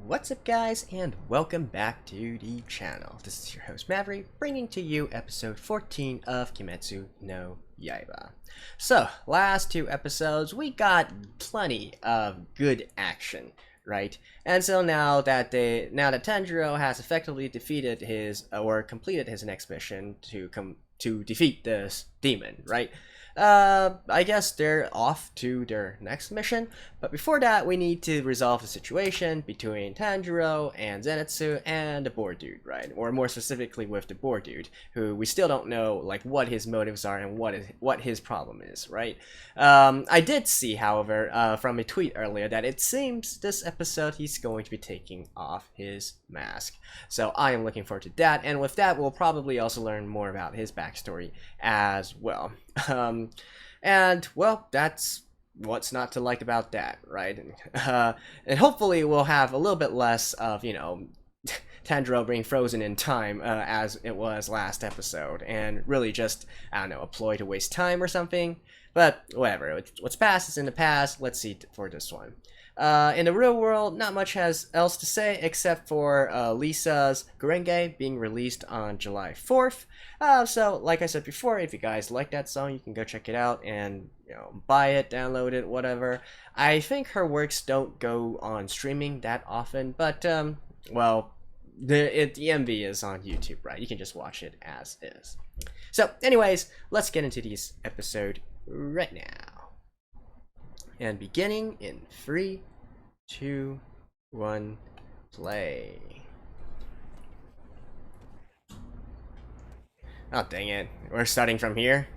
What's up guys, and welcome back to the channel. This is your host Maverick, bringing to you episode 14 of Kimetsu no Yaiba. So, last two episodes we got plenty of good action, right? And so now that Tanjiro has effectively defeated or completed his next mission to defeat this demon, right? I guess they're off to their next mission, but before that we need to resolve the situation between Tanjiro and Zenitsu and the boar dude, right? Or more specifically with the boar dude, who we still don't know like what his motives are and what his problem is, right? I did see, however, from a tweet earlier that it seems this episode he's going to be taking off his mask. So I am looking forward to that, and with that we'll probably also learn more about his backstory as well. And well, that's what's not to like about that, right? And hopefully we'll have a little bit less of, Tanjiro being frozen in time as it was last episode, and really just, I don't know, a ploy to waste time or something. But whatever, what's past is in the past. Let's see for this one. In the real world, not much else to say except for Lisa's Gurenge being released on July 4th. So, like I said before, if you guys like that song, you can go check it out and buy it, download it, whatever. I think her works don't go on streaming that often, but well, the MV is on YouTube, right? You can just watch it as is. So, anyways, let's get into this episode right now. And beginning in 3, 2, 1, play. Oh, dang it. We're starting from here.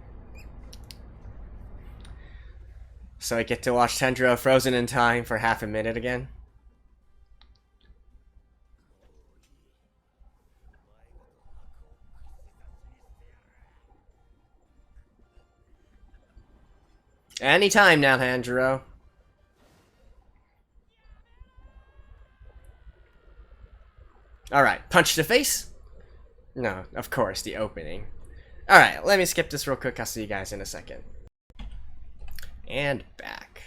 So I get to watch Tanjiro frozen in time for half a minute again. Anytime now, Tanjiro. Alright, punch to the face? No, of course, the opening. Alright, let me skip this real quick. I'll see you guys in a second. And back.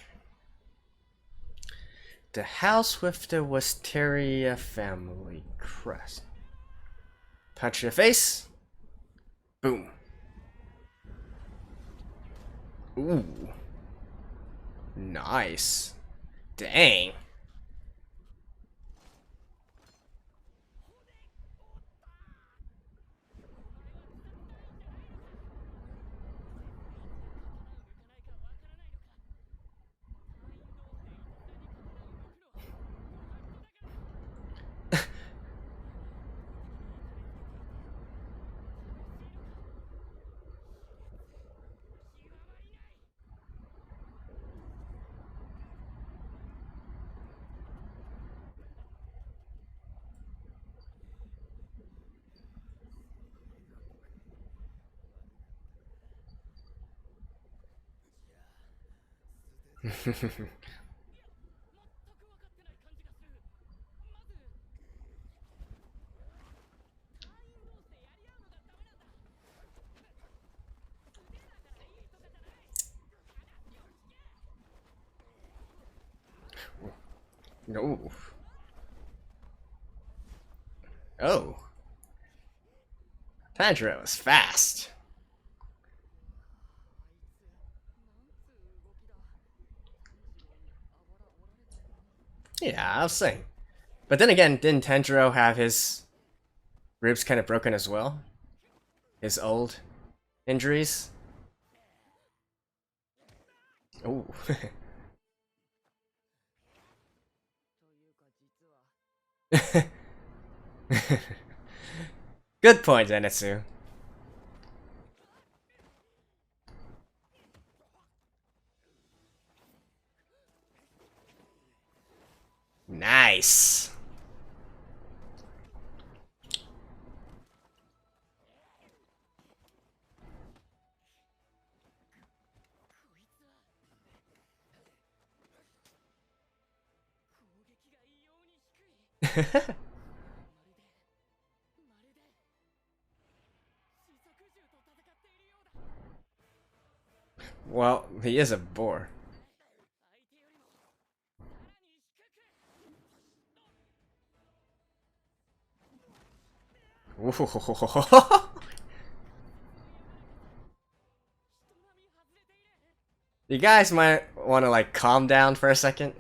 The house with the Wisteria family crest. Punch to the face. Boom. Ooh. Nice. Dang. No. Oh. Tanjiro is fast. Yeah, I was saying. But then again, didn't Tanjiro have his ribs kind of broken as well? His old injuries? Ooh. Good point, Zenitsu. Nice. Well, he is a boar. You guys might want to like calm down for a second.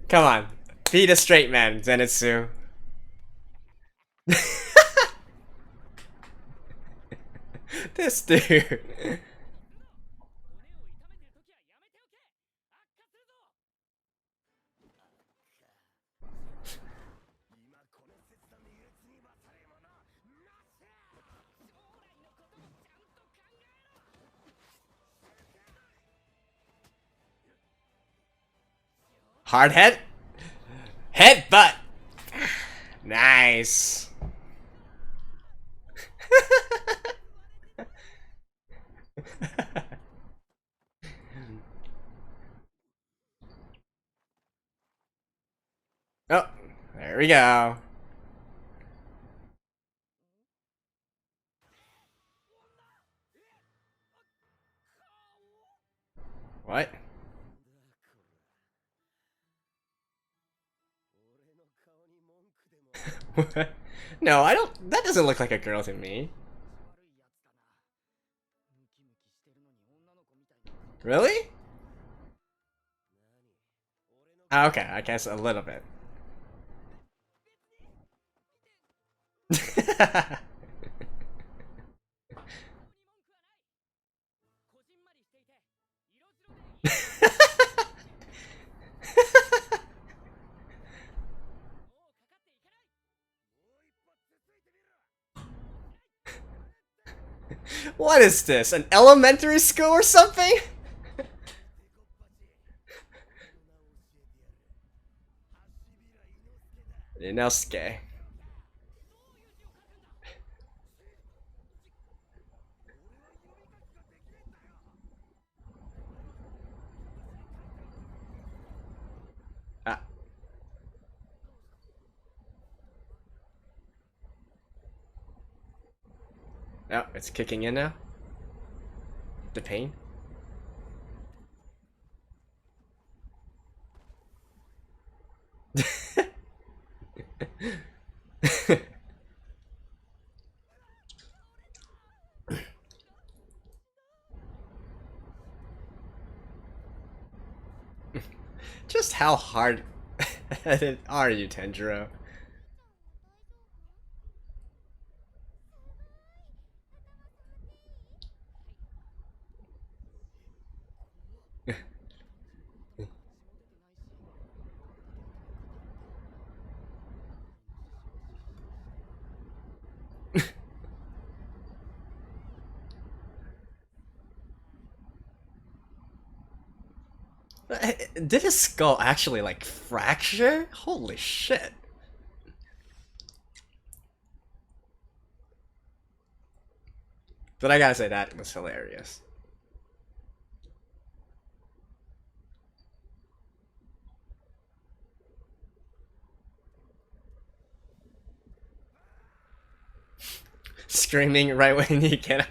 Come on, be the straight man, Zenitsu. This dude. Hard head? Head butt! Nice. Oh, there we go. What? No, I don't. That doesn't look like a girl to me. Really? Oh, okay, I guess a little bit. What is this? An elementary school or something? Inosuke. Ah. Oh, it's kicking in now. The pain. Just how hard are you, Tenjiro? Did his skull actually like fracture? Holy shit. But I gotta say, that was hilarious. Screaming right when you get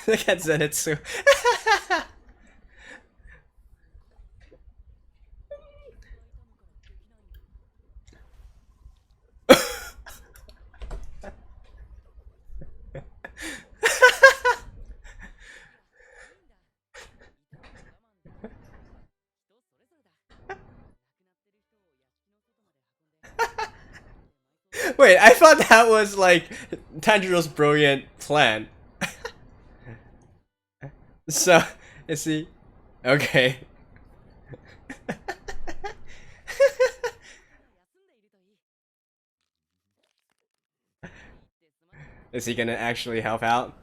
Look at Zenitsu. Wait, I thought that was like Tanjiro's brilliant plan. So, is he okay? Is he gonna actually help out?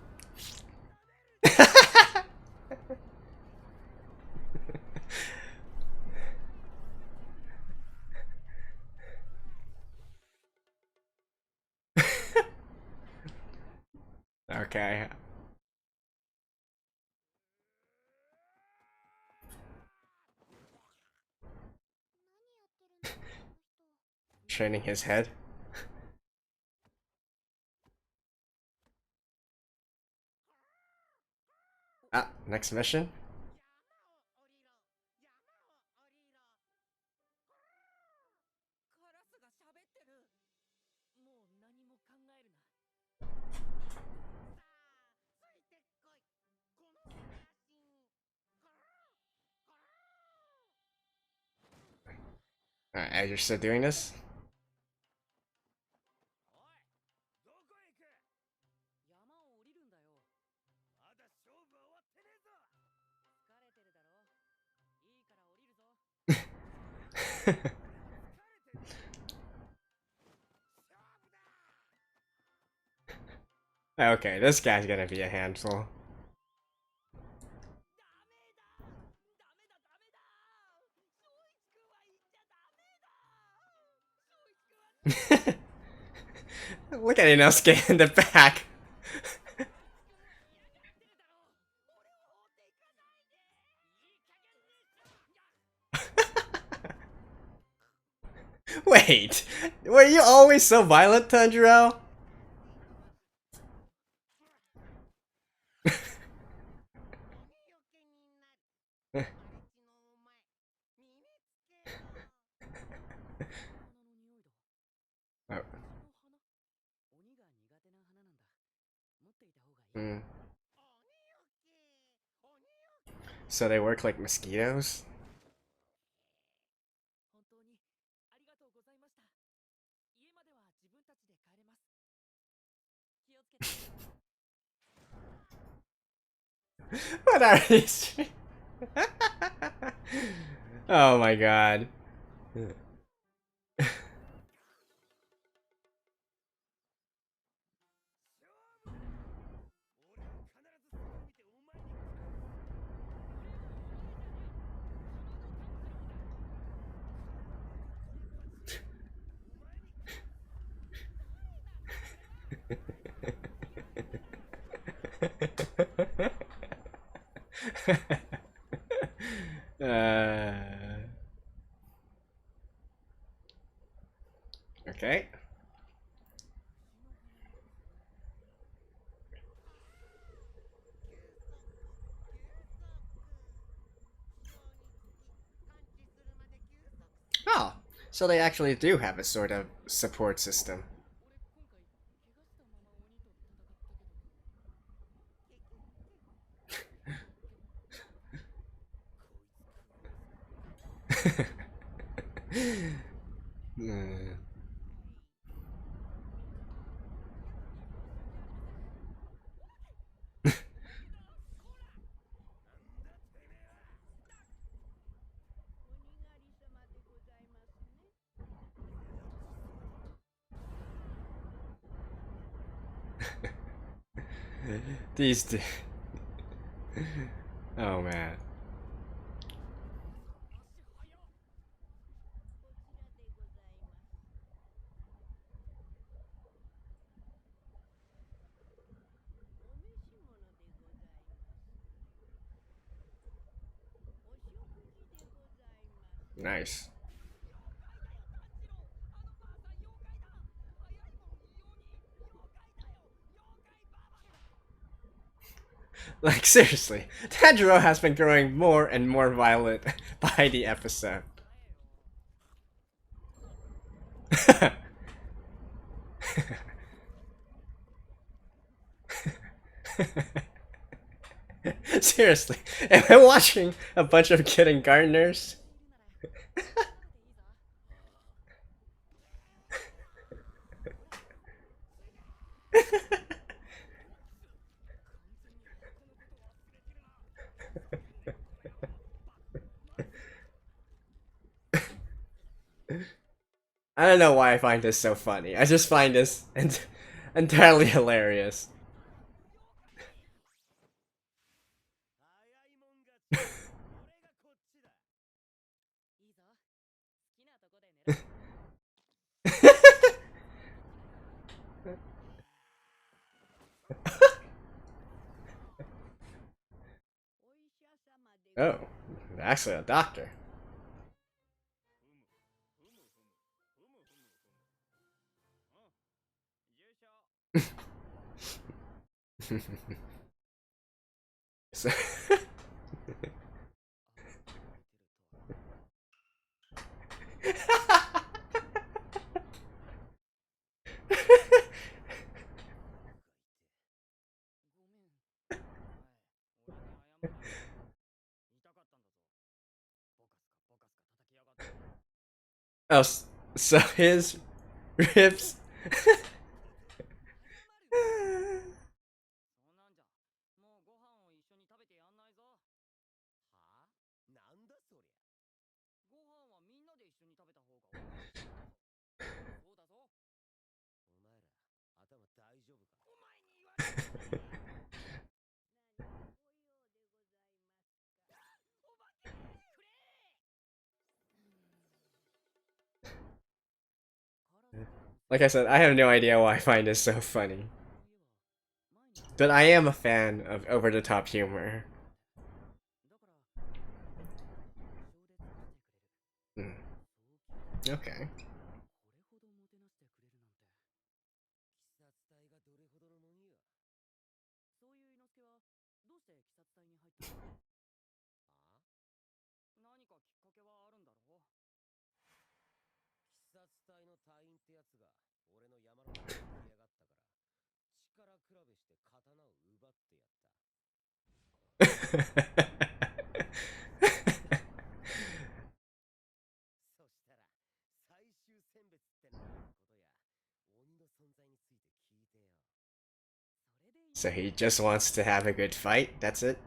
Okay. Training his head. Ah, next mission. Alright, you're still doing this? Okay, this guy's gonna be a handful. Look at Inosuke in the back. Wait, were you always so violent, Tanjiro? Oh. Mm. So they work like mosquitoes? What are these? Oh my god. Okay. Oh, so they actually do have a sort of support system. Hmm. These. Oh man. Nice. Like, seriously, Tanjiro has been growing more and more violent by the episode. Seriously, am I watching a bunch of kindergartners? I don't know why I find this so funny. I just find this, and Entirely hilarious. Oh, actually a doctor. So oh, so his ribs. Like I said, I have no idea why I find this so funny. But I am a fan of over-the-top humor. Hmm. Okay. So he just wants to have a good fight, that's it?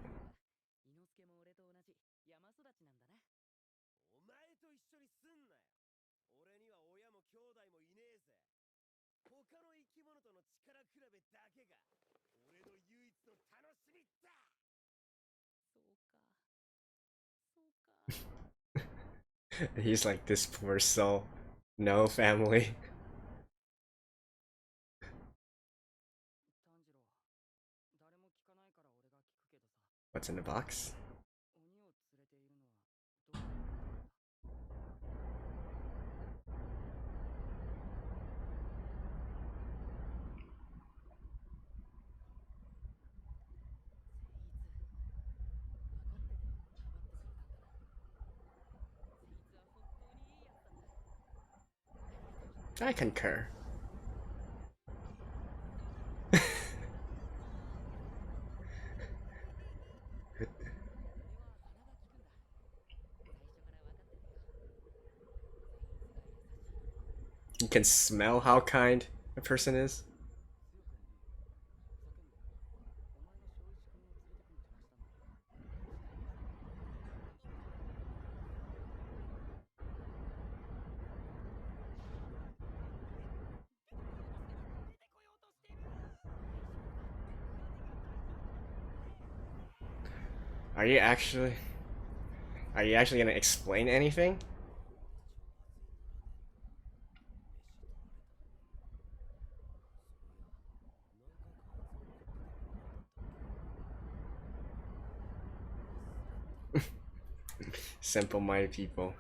He's like, this poor soul. No family. What's in the box? I concur. You can smell how kind a person is. Are you actually... Are you actually gonna explain anything? Simple-minded people.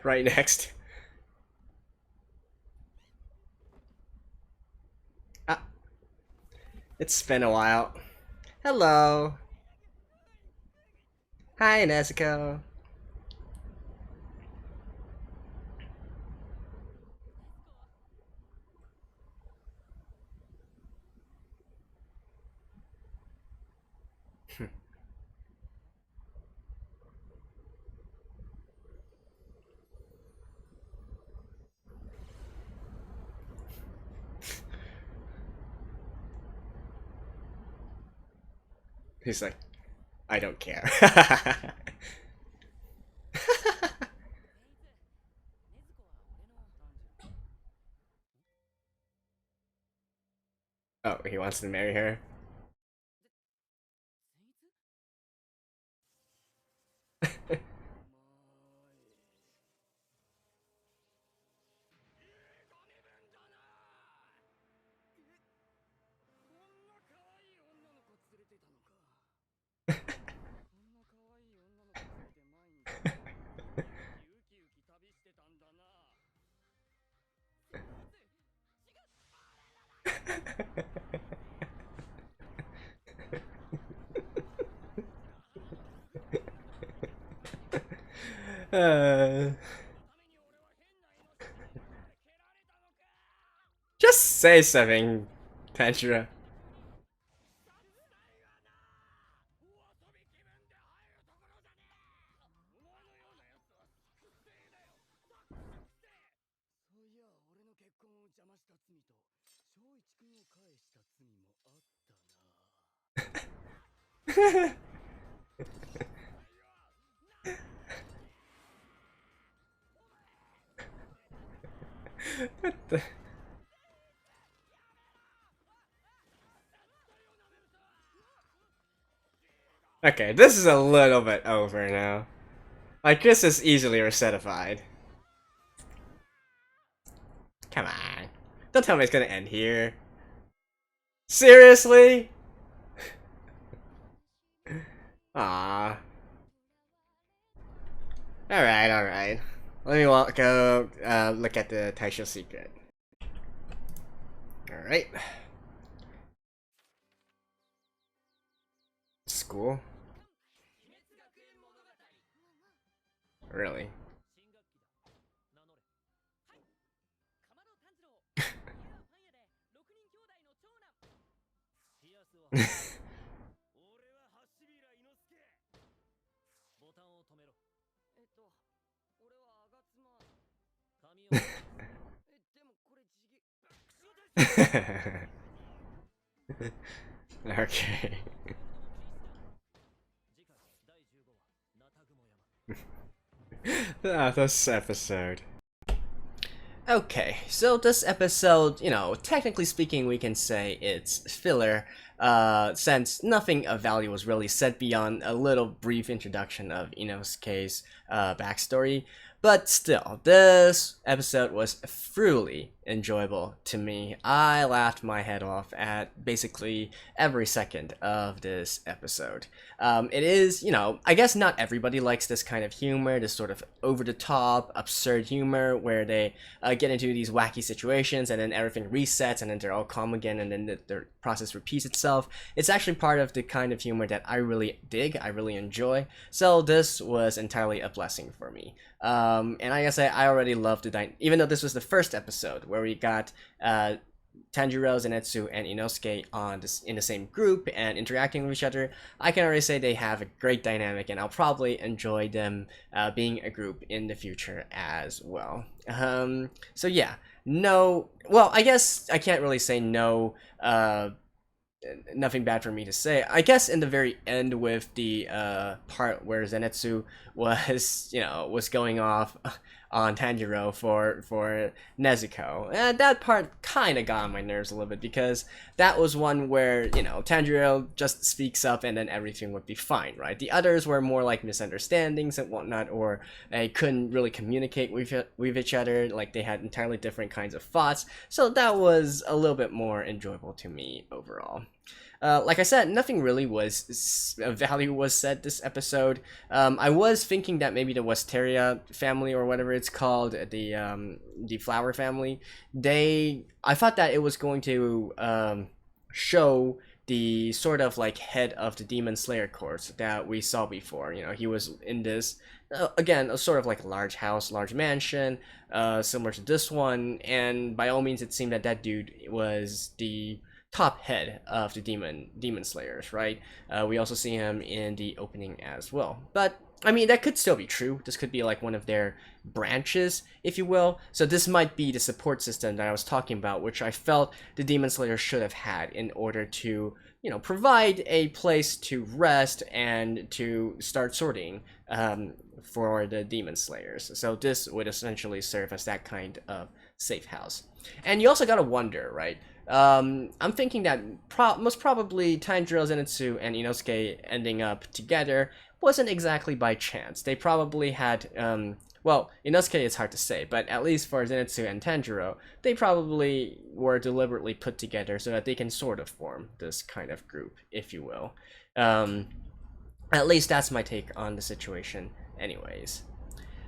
Right next. Ah, it's been a while. Hello. Hi, Nezuko. He's like, I don't care. Oh, he wants to marry her. uh, just say something, Tanjiro. What the? Okay, this is a little bit over now. Like, this is easily resetified. Come on. Don't tell me it's gonna end here. Seriously? Ah. Alright, alright. Let me go look at the Taisho secret. Alright. School? Really? Okay. This episode. Okay, so this episode, technically speaking, we can say it's filler, since nothing of value was really said beyond a little brief introduction of Inosuke's backstory. But still, this episode was thoroughly enjoyable to me. I laughed my head off at basically every second of this episode. It is, I guess not everybody likes this kind of humor, this sort of over-the-top, absurd humor where they get into these wacky situations and then everything resets and then they're all calm again and then the process repeats itself. It's actually part of the kind of humor that I really dig, I really enjoy. So this was entirely a blessing for me. And I guess I already loved the even though this was the first episode where we got Tanjiro, Zenitsu, and Inosuke in the same group and interacting with each other, I can already say they have a great dynamic, and I'll probably enjoy them being a group in the future as well. So yeah, well, I guess I can't really say no. Nothing bad for me to say. I guess in the very end with the part where Zenitsu was, was going off on Tanjiro for Nezuko. That part kind of got on my nerves a little bit because that was one where, Tanjiro just speaks up and then everything would be fine, right? The others were more like misunderstandings and whatnot, or they couldn't really communicate with each other, like they had entirely different kinds of thoughts. So that was a little bit more enjoyable to me overall. Like I said, nothing really of value was said this episode. I was thinking that maybe the Wisteria family or whatever it's called, the flower family, I thought that it was going to show the sort of like head of the Demon Slayer Corps that we saw before. He was in this again, a sort of like a large house, large mansion, similar to this one, and by all means, it seemed that that dude was the top head of the demon slayers, right? We also see him in the opening as well, but I mean, that could still be true. This could be like one of their branches, if you will. So this might be the support system that I was talking about, which I felt the Demon Slayer should have had in order to, you know, provide a place to rest and to start sorting for the Demon Slayers. So this would essentially serve as that kind of safe house. And you also gotta wonder, right? I'm thinking that most probably Tanjiro, Zenitsu, and Inosuke ending up together wasn't exactly by chance. They probably had, well, Inosuke is hard to say, but at least for Zenitsu and Tanjiro, they probably were deliberately put together so that they can sort of form this kind of group, if you will. At least that's my take on the situation anyways.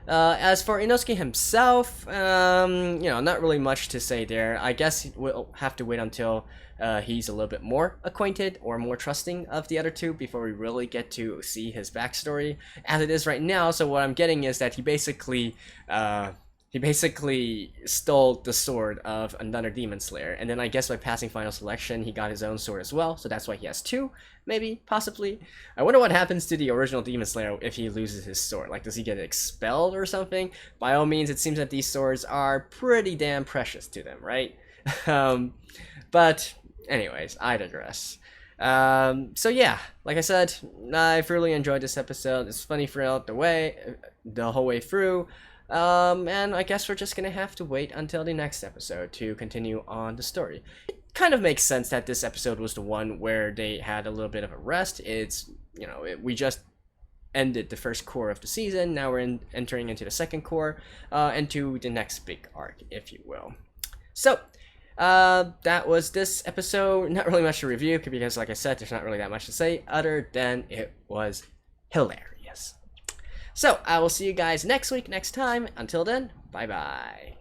As for Inosuke himself, you know, not really much to say there. I guess we'll have to wait until he's a little bit more acquainted or more trusting of the other two before we really get to see his backstory as it is right now. So what I'm getting is that he basically stole the sword of another Demon Slayer, and then I guess by passing final selection, he got his own sword as well, so that's why he has two, maybe, possibly. I wonder what happens to the original Demon Slayer if he loses his sword. Like, does he get expelled or something? By all means, it seems that these swords are pretty damn precious to them, right? But, anyways, I digress. So yeah, like I said, I've really enjoyed this episode. It's funny throughout the whole way through. And I guess we're just gonna have to wait until the next episode to continue on the story. It kind of makes sense that this episode was the one where they had a little bit of a rest. It's, you know, we just ended the first core of the season. Now we're entering into the second core, into the next big arc, if you will. So, that was this episode. Not really much to review because, like I said, there's not really that much to say other than it was hilarious. So, I will see you guys next week, next time. Until then, bye-bye.